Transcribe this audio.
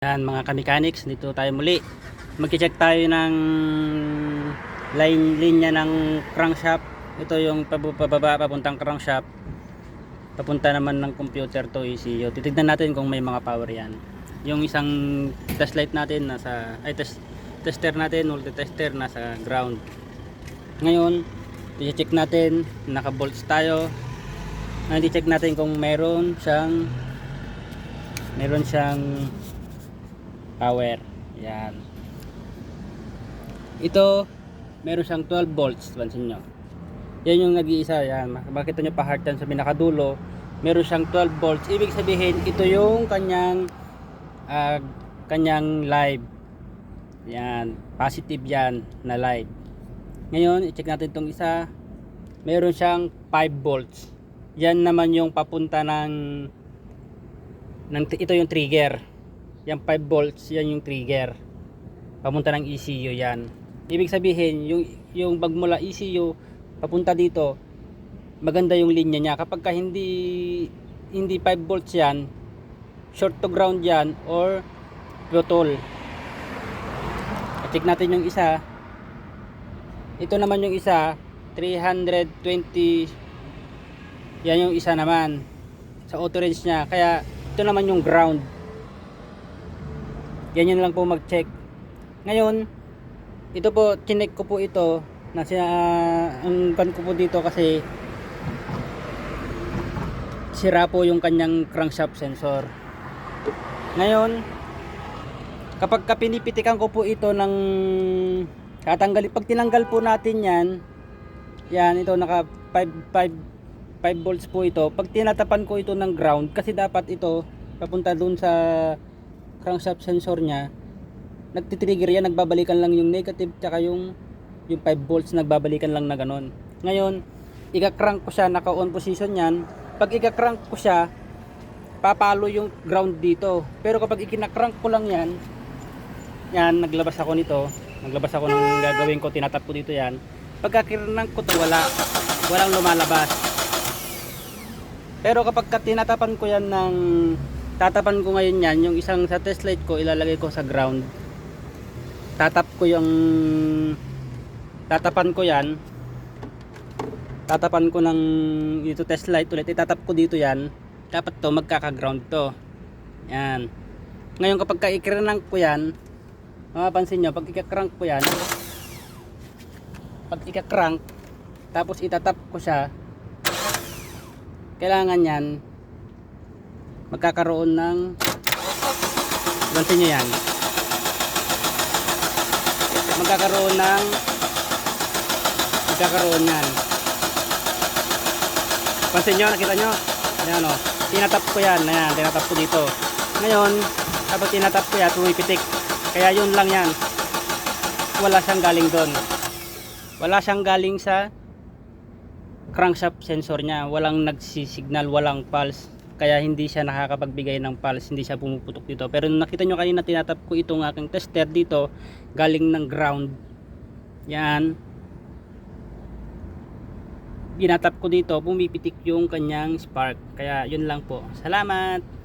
Yan mga ka-mechanics, dito tayo muli. Magche-check tayo ng linya ng crankshaft. Ito yung pababa papuntang crankshaft. Papunta naman ng computer to ECU. Titignan natin kung may mga power yan. Yung isang test light natin nasa tester natin, multi-tester nasa ground. Ngayon, i-check natin, naka-bolts tayo. Ngayon i-check natin kung meron siyang power. Yan. Ito, meron siyang 12 volts. Pansin nyo. Yan yung nag-iisa. Yan. Makita nyo pa hard yan sa pinakadulo. Meron siyang 12 volts. Ibig sabihin, ito yung kanyang live. Yan. Positive yan na live. Ngayon, i-check natin itong isa. Meron siyang 5 volts. Yan naman yung papunta ito yung trigger. Yan 5 volts, yan yung trigger. Papunta ng ECU yan. Ibig sabihin, yung magmula ECU papunta dito, maganda yung linya niya. Kapag ka hindi 5 volts yan, short to ground yan or putol. Check natin yung isa. Ito naman yung isa, 320. Yan yung isa naman sa auto range niya. Kaya ito naman yung ground. Ganyan lang po mag-check. Ngayon, ito po, chinek ko po ito. Ang kan ko po dito kasi sira po yung kanyang crankshaft sensor. Ngayon, kapag pinipitikan ko po ito ng pag tinanggal po natin yan ito naka 5 volts po ito. Pag tinatapan ko ito ng ground, kasi dapat ito papunta dun sa crankshaft sensor nya, nagtitrigger yan, nagbabalikan lang yung negative tsaka yung 5 volts, nagbabalikan lang na ganon. Ngayon, ika-crank ko siya, naka on position yan. Pag ika-crank ko siya, papalo yung ground dito. Pero kapag ikina-crank ko lang yan, naglabas ako nito, naglabas ako ng gagawin ko, tinatap ko dito yan. Pagka-crank ko to, walang lumalabas. Pero kapag tinatapan ko yan tatapan ko ngayon yan, yung isang sa test light ko ilalagay ko sa ground. Tatapan ko ng dito test light ulit, itatap ko dito yan. Dapat to magkaka-ground to. Yan. Ngayon kapag i-crank ko yan, mapapansin nyo, pag i-crank ko yan, tapos itatap ko siya, kailangan yan magkakaroon ng, pansin nyo yan, magkakaroon yan. Pansin nyo, nakita nyo yan o, tinatap ko yan, tinatap ko dito. Ngayon kapag tinatap ko yan, pumipitik. Kaya yun lang yan, wala siyang galing doon, wala siyang galing sa crankshaft sensor nya, walang nagsisignal, walang pulse. Kaya hindi siya nakakapagbigay ng pulse, hindi siya pumuputok dito. Pero nakita nyo kanina, tinatap ko itong aking tester dito, galing ng ground. Yan. Ginatap ko dito, pumipitik yung kanyang spark. Kaya yun lang po. Salamat!